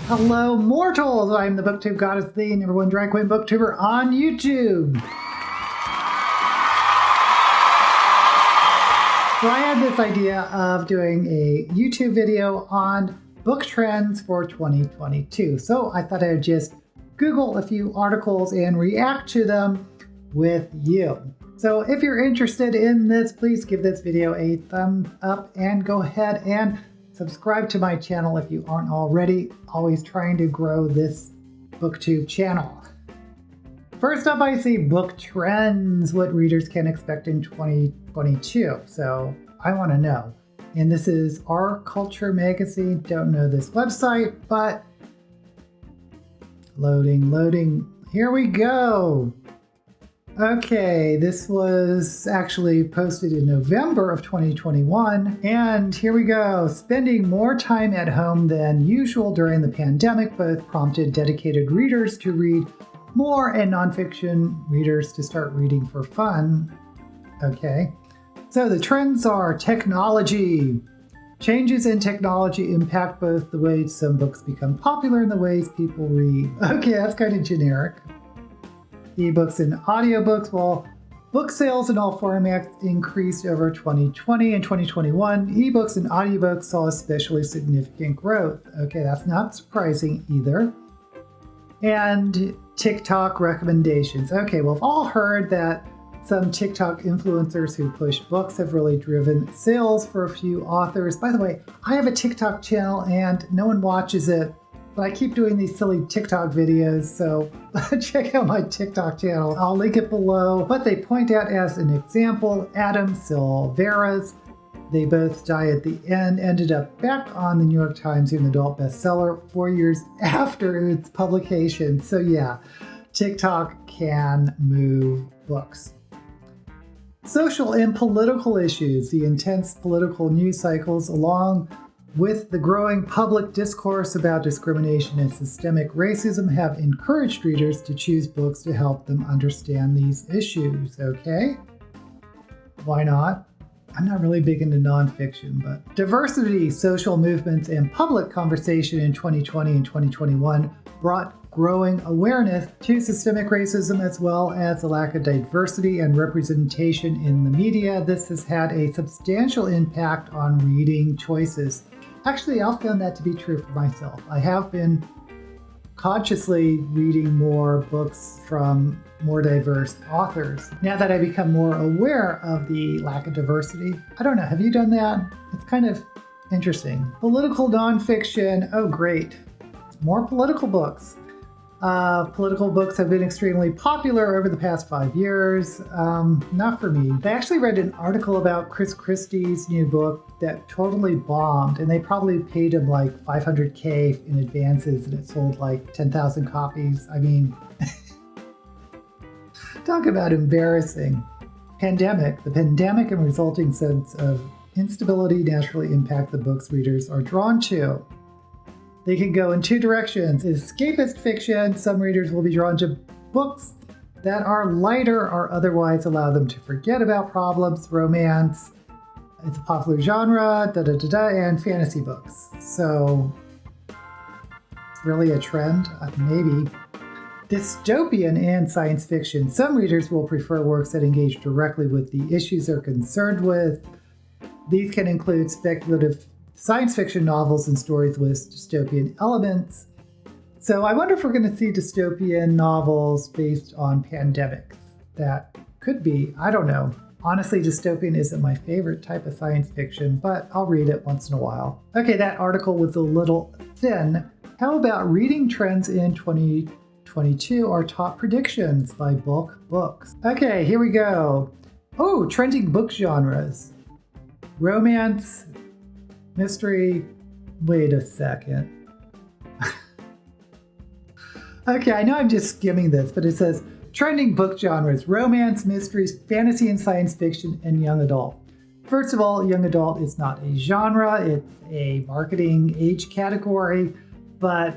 Hello, mortals! I'm the BookTube Goddess, the number one drag queen booktuber on YouTube. So I had this idea of doing a YouTube video on book trends for 2022. So I thought I would just Google a few articles and react to them with you. So if you're interested in this, please give this video a thumbs up and go ahead and subscribe to my channel if you aren't already. Always trying to grow this BookTube channel. First up, I see book trends, what readers can expect in 2022. So I want to know. And this is Our Culture Magazine. Don't know this website, but loading. Here we go. Okay, this was actually posted in November of 2021. And here we go. Spending more time at home than usual during the pandemic both prompted dedicated readers to read more and nonfiction readers to start reading for fun. Okay, so the trends are technology. Changes in technology impact both the ways some books become popular and the ways people read. Okay, that's kind of generic. Ebooks and audiobooks. Well, book sales in all formats increased over 2020 and 2021. Ebooks and audiobooks saw especially significant growth. Okay, that's not surprising either. And TikTok recommendations. Okay, well, we've all heard that some TikTok influencers who push books have really driven sales for a few authors. By the way, I have a TikTok channel and no one watches it, but I keep doing these silly TikTok videos, so check out my TikTok channel. I'll link it below. But they point out as an example, Adam Silvera's They Both Die at the End ended up back on the New York Times young adult bestseller 4 years after its publication. So yeah, TikTok can move books. Social and political issues. The intense political news cycles, along with the growing public discourse about discrimination and systemic racism, have encouraged readers to choose books to help them understand these issues. Okay? Why not? I'm not really big into nonfiction, but diversity, social movements, and public conversation in 2020 and 2021 brought growing awareness to systemic racism as well as the lack of diversity and representation in the media. This has had a substantial impact on reading choices. Actually, I've found that to be true for myself. I have been consciously reading more books from more diverse authors. Now that I become more aware of the lack of diversity, I don't know, have you done that? It's kind of interesting. Political nonfiction, oh great. More political books. Political books have been extremely popular over the past 5 years. Not for me. I actually read an article about Chris Christie's new book that totally bombed, and they probably paid him like $500K in advances, and it sold like 10,000 copies. I mean, talk about embarrassing. Pandemic. The pandemic and resulting sense of instability naturally impact the books readers are drawn to. They can go in two directions. Escapist fiction. Some readers will be drawn to books that are lighter or otherwise allow them to forget about problems. Romance. It's a popular genre. And fantasy books. So it's really a trend. Maybe. Dystopian and science fiction. Some readers will prefer works that engage directly with the issues they're concerned with. These can include speculative science fiction novels and stories with dystopian elements. So I wonder if we're going to see dystopian novels based on pandemics. That could be, I don't know. Honestly, dystopian isn't my favorite type of science fiction, but I'll read it once in a while. Okay, that article was a little thin. How about reading trends in 2022 or top predictions by Books? Okay, here we go. Oh, trending book genres. Romance, mystery, wait a second. Okay, I know I'm just skimming this, but it says trending book genres, romance, mysteries, fantasy and science fiction, and young adult. First of all, young adult is not a genre, it's a marketing age category, but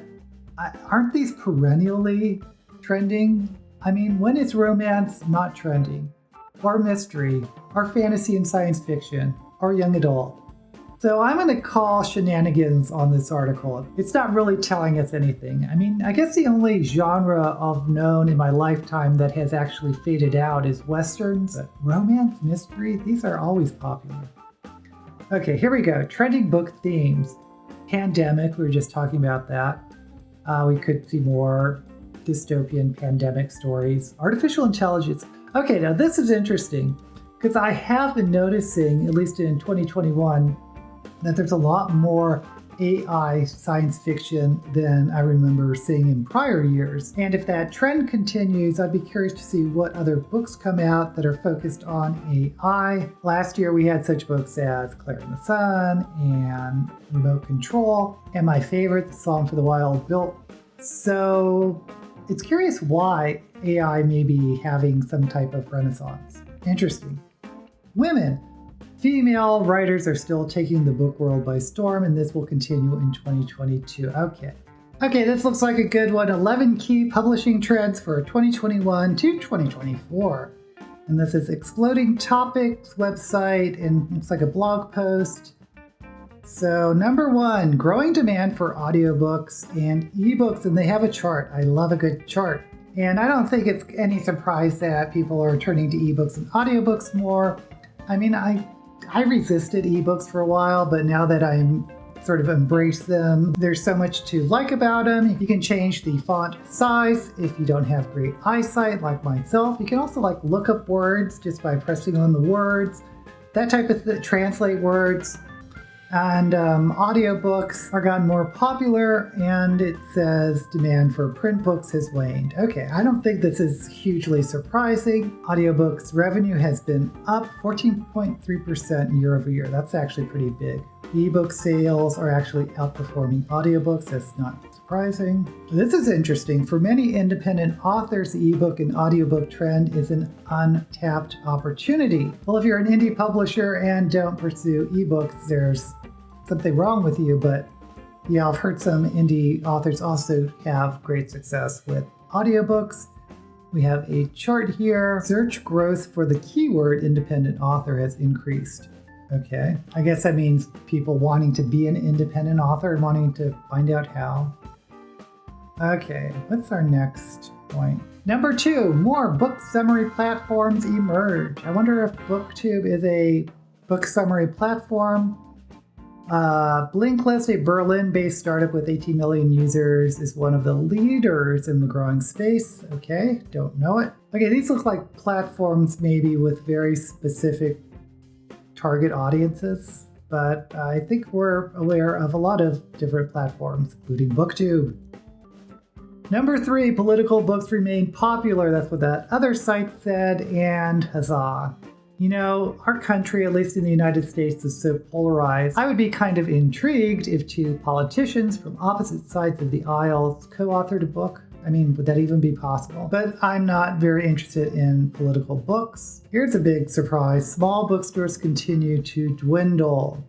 aren't these perennially trending? I mean, when is romance not trending? Or mystery, or fantasy and science fiction, or young adult? So I'm going to call shenanigans on this article. It's not really telling us anything. I mean, I guess the only genre of known in my lifetime that has actually faded out is Westerns, but romance, mystery, these are always popular. Okay, here we go. Trending book themes. Pandemic, we were just talking about that. We could see more dystopian pandemic stories. Artificial intelligence. Okay, now this is interesting because I have been noticing, at least in 2021, that there's a lot more AI science fiction than I remember seeing in prior years. And if that trend continues, I'd be curious to see what other books come out that are focused on AI. Last year we had such books as Claire in the Sun and Remote Control, and my favorite, The Song for the Wild Built. So it's curious why AI may be having some type of renaissance. Interesting. Women. Female writers are still taking the book world by storm, and this will continue in 2022. Okay, this looks like a good one. 11 key publishing trends for 2021 to 2024. And this is Exploding Topics website, and it's like a blog post. So number 1, growing demand for audiobooks and ebooks, and they have a chart. I love a good chart. And I don't think it's any surprise that people are turning to ebooks and audiobooks more. I mean, I resisted ebooks for a while, but now that I'm sort of embrace them, there's so much to like about them. You can change the font size if you don't have great eyesight like myself. You can also look up words just by pressing on the words, that type of translate words. And audiobooks are gotten more popular, and it says demand for print books has waned. Okay, I don't think this is hugely surprising. Audiobooks revenue has been up 14.3% year over year. That's actually pretty big. Ebook sales are actually outperforming audiobooks. That's not surprising. This is interesting. For many independent authors, the ebook and audiobook trend is an untapped opportunity. Well, if you're an indie publisher and don't pursue ebooks, there's something wrong with you. But yeah, I've heard some indie authors also have great success with audiobooks. We have a chart here. Search growth for the keyword independent author has increased. Okay, I guess that means people wanting to be an independent author and wanting to find out how. Okay, what's our next point? Number 2, more book summary platforms emerge. I wonder if BookTube is a book summary platform. Blinklist, a Berlin-based startup with 18 million users, is one of the leaders in the growing space. Okay, don't know it. Okay, these look like platforms maybe with very specific target audiences, but I think we're aware of a lot of different platforms, including BookTube. Number 3, political books remain popular. That's what that other site said, and huzzah. You know, our country, at least in the United States, is so polarized. I would be kind of intrigued if 2 politicians from opposite sides of the aisle co-authored a book. I mean, would that even be possible? But I'm not very interested in political books. Here's a big surprise. Small bookstores continue to dwindle.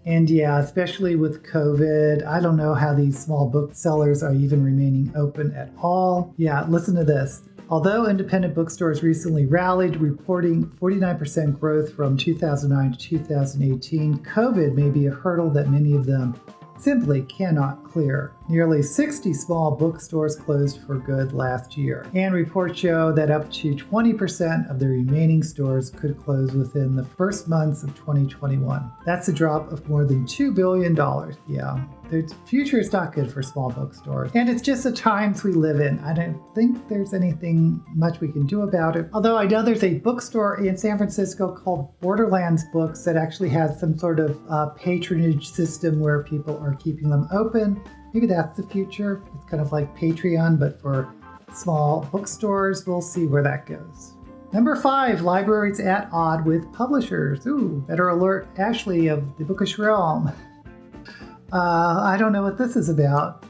And yeah, especially with COVID, I don't know how these small booksellers are even remaining open at all. Yeah, listen to this. Although independent bookstores recently rallied, reporting 49% growth from 2009 to 2018, COVID may be a hurdle that many of them simply cannot clear. Nearly 60 small bookstores closed for good last year, and reports show that up to 20% of the remaining stores could close within the first months of 2021. That's a drop of more than $2 billion. Yeah, the future is not good for small bookstores, and it's just the times we live in. I don't think there's anything much we can do about it. Although I know there's a bookstore in San Francisco called Borderlands Books that actually has some sort of patronage system where people are keeping them open. Maybe that's the future. It's kind of like Patreon, but for small bookstores. We'll see where that goes. Number 5, libraries at odd with publishers. Ooh, better alert Ashley of the Bookish Realm. I don't know what this is about.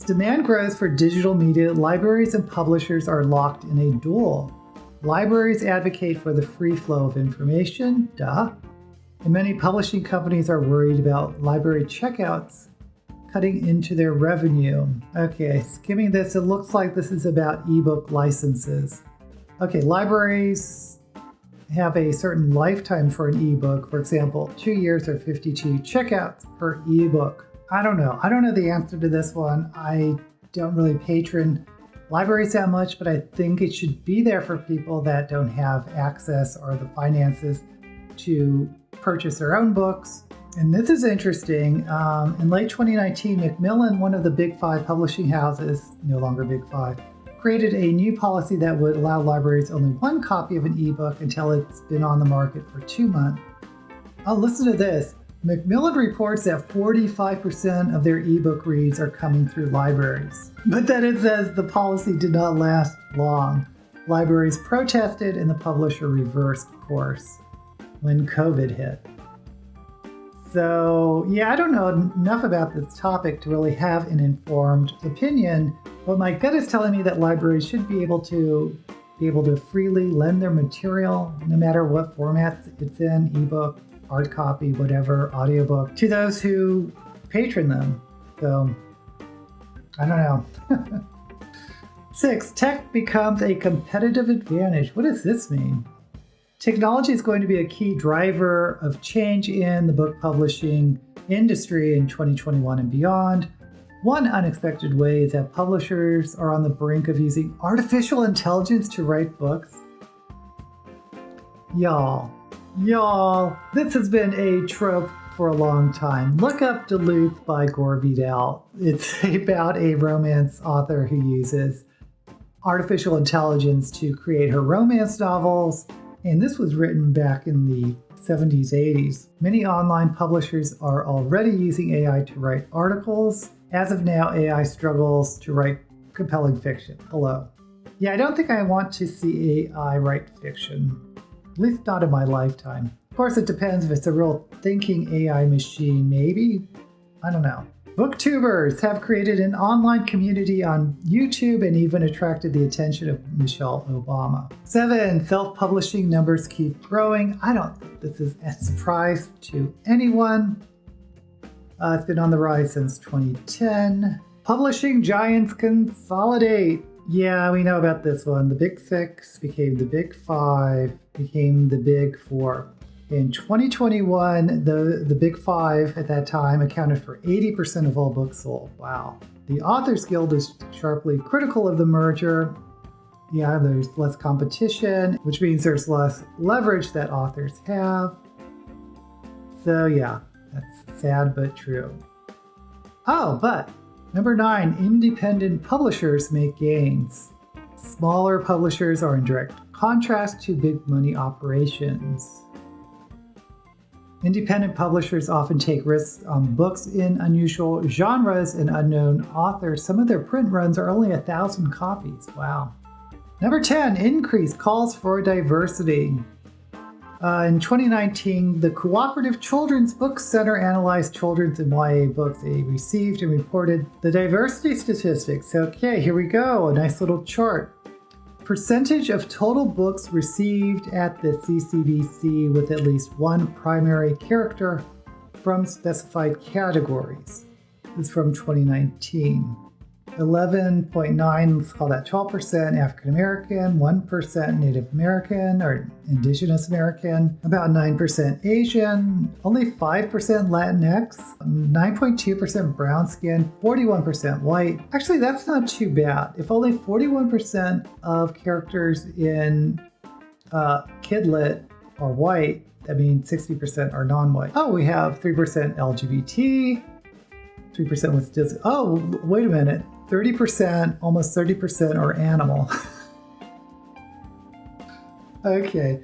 As demand grows for digital media, libraries and publishers are locked in a duel. Libraries advocate for the free flow of information, duh. And many publishing companies are worried about library checkouts cutting into their revenue. Okay, skimming this, it looks like this is about ebook licenses. Okay, libraries have a certain lifetime for an ebook. For example, 2 years or 52 checkouts per ebook. I don't know. I don't know the answer to this one. I don't really patron libraries that much, but I think it should be there for people that don't have access or the finances to purchase their own books. And this is interesting. In late 2019, Macmillan, one of the big 5 publishing houses, no longer big 5, created a new policy that would allow libraries only 1 copy of an ebook until it's been on the market for 2 months. Oh, listen to this. Macmillan reports that 45% of their ebook reads are coming through libraries. But then it says the policy did not last long. Libraries protested and the publisher reversed course when COVID hit. So, yeah, I don't know enough about this topic to really have an informed opinion, but my gut is telling me that libraries should be able to freely lend their material, no matter what format it's in, ebook, hard copy, whatever, audiobook, to those who patron them. So, I don't know. 6, tech becomes a competitive advantage. What does this mean? Technology is going to be a key driver of change in the book publishing industry in 2021 and beyond. One unexpected way is that publishers are on the brink of using artificial intelligence to write books. Y'all, this has been a trope for a long time. Look up Duluth by Gore Vidal. It's about a romance author who uses artificial intelligence to create her romance novels. And this was written back in the 70s, 80s. Many online publishers are already using AI to write articles. As of now, AI struggles to write compelling fiction. Hello. Yeah, I don't think I want to see AI write fiction. At least not in my lifetime. Of course, it depends if it's a real thinking AI machine, maybe. I don't know. Booktubers have created an online community on YouTube and even attracted the attention of Michelle Obama. 7, self-publishing numbers keep growing. I don't think this is a surprise to anyone. It's been on the rise since 2010. Publishing giants consolidate. Yeah, we know about this one. The Big 6 became the Big 5, became the Big 4. In 2021, the Big 5 at that time accounted for 80% of all books sold. Wow. The Authors Guild is sharply critical of the merger. Yeah, there's less competition, which means there's less leverage that authors have. So yeah, that's sad but true. Oh, but number 9, independent publishers make gains. Smaller publishers are in direct contrast to big money operations. Independent publishers often take risks on books in unusual genres and unknown authors. Some of their print runs are only 1,000 copies. Wow. Number 10, increased calls for diversity. In 2019, the Cooperative Children's Book Center analyzed children's and YA books they received and reported the diversity statistics. Okay, here we go. A nice little chart. Percentage of total books received at the CCBC with at least one primary character from specified categories. This is from 2019. 11.9, let's call that 12% African American, 1% Native American or Indigenous American, about 9% Asian, only 5% Latinx, 9.2% brown skin, 41% white. Actually, that's not too bad. If only 41% of characters in Kidlit are white, that means 60% are non-white. Oh, we have 3% LGBT, 3% was Disney. Oh, wait a minute. 30%, almost 30% are animal. Okay.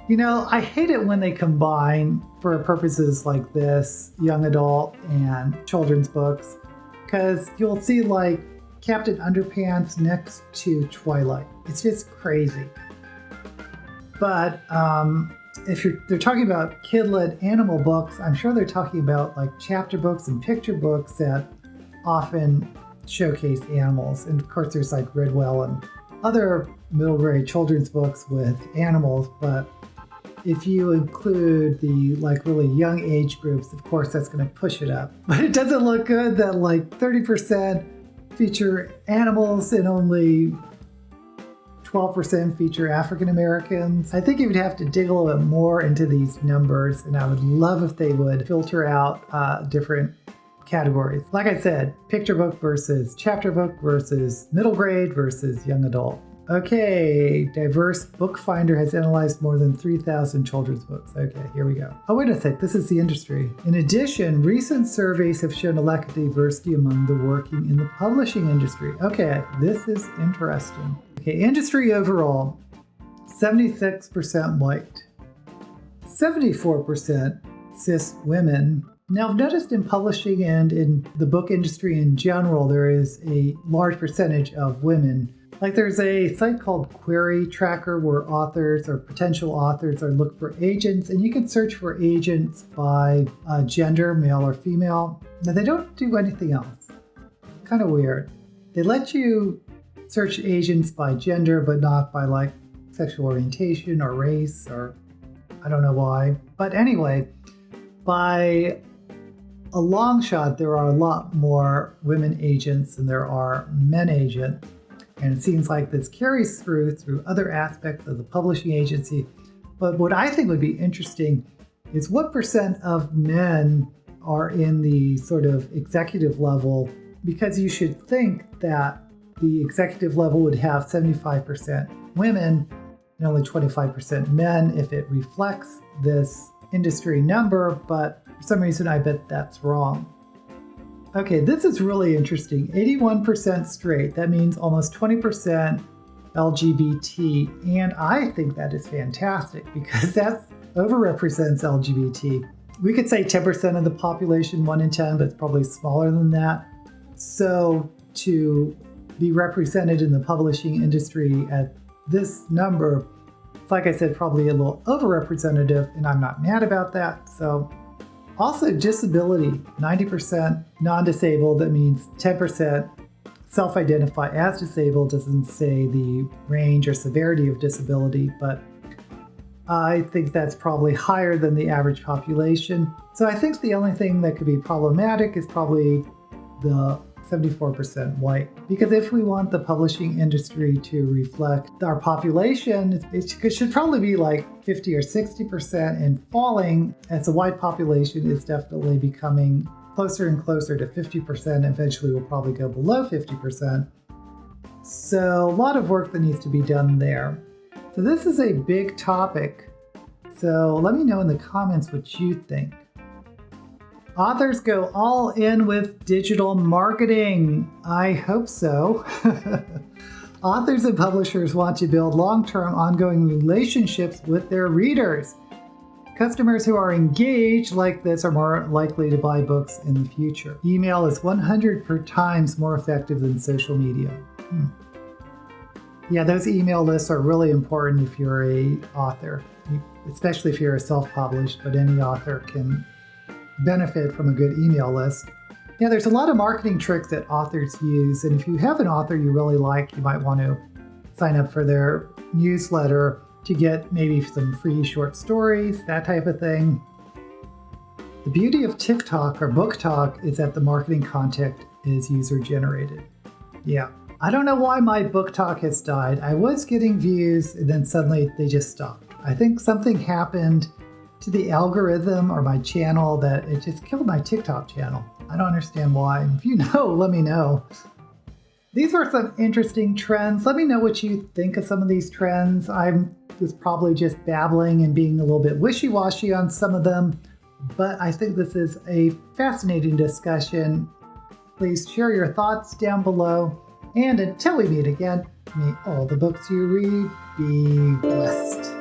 You know, I hate it when they combine, for purposes like this, young adult and children's books, because you'll see like Captain Underpants next to Twilight. It's just crazy. But if they're talking about kid-led animal books, I'm sure they're talking about like chapter books and picture books that often showcase animals. And of course there's like Ridwell and other middle grade children's books with animals, but if you include the like really young age groups, of course that's going to push it up. But it doesn't look good that like 30% feature animals and only 12% feature African Americans. I think you would have to dig a little bit more into these numbers, and I would love if they would filter out different categories. Like I said, picture book versus chapter book versus middle grade versus young adult. Okay, Diverse Book Finder has analyzed more than 3,000 children's books. Okay, here we go. Oh, wait a sec, this is the industry. In addition, recent surveys have shown a lack of diversity among the working in the publishing industry. Okay, this is interesting. Okay, industry overall, 76% white, 74% cis women. Now, I've noticed in publishing and in the book industry in general, there is a large percentage of women. Like there's a site called Query Tracker where authors or potential authors are looking for agents, and you can search for agents by gender, male or female. Now they don't do anything else. Kind of weird. They let you search agents by gender, but not by like sexual orientation or race, or I don't know why. But anyway, by a long shot, there are a lot more women agents than there are men agents. And it seems like this carries through other aspects of the publishing agency. But what I think would be interesting is what percent of men are in the sort of executive level, because you should think that the executive level would have 75% women and only 25% men if it reflects this industry number, but for some reason I bet that's wrong. Okay, this is really interesting. 81% straight. That means almost 20% LGBT. And I think that is fantastic because that overrepresents LGBT. We could say 10% of the population, 1 in 10, but it's probably smaller than that. So to be represented in the publishing industry at this number, it's like I said, probably a little overrepresentative, and I'm not mad about that. So also, disability, 90% non-disabled. That means 10% self-identify as disabled. Doesn't say the range or severity of disability, but I think that's probably higher than the average population. So I think the only thing that could be problematic is probably the 74% white. Because if we want the publishing industry to reflect our population, it should probably be like 50 or 60% and falling, as the white population is definitely becoming closer and closer to 50%. Eventually will probably go below 50%. So a lot of work that needs to be done there. So this is a big topic. So let me know in the comments what you think. Authors go all in with digital marketing. I hope so. Authors and publishers want to build long-term ongoing relationships with their readers. Customers who are engaged like this are more likely to buy books in the future. Email is 100 times more effective than social media. Yeah, those email lists are really important if you're an author, especially if you're a self-published, but any author can benefit from a good email list. Yeah, there's a lot of marketing tricks that authors use, and if you have an author you really like, you might want to sign up for their newsletter to get maybe some free short stories, that type of thing. The beauty of TikTok or Book Talk is that the marketing content is user-generated. Yeah, I don't know why my Book Talk has died. I was getting views, and then suddenly they just stopped. I think something happened to the algorithm or my channel that it just killed my TikTok channel. I don't understand why. If you know, let me know. These were some interesting trends. Let me know what you think of some of these trends. I was probably just babbling and being a little bit wishy-washy on some of them, but I think this is a fascinating discussion. Please share your thoughts down below. And until we meet again, may all the books you read be blessed.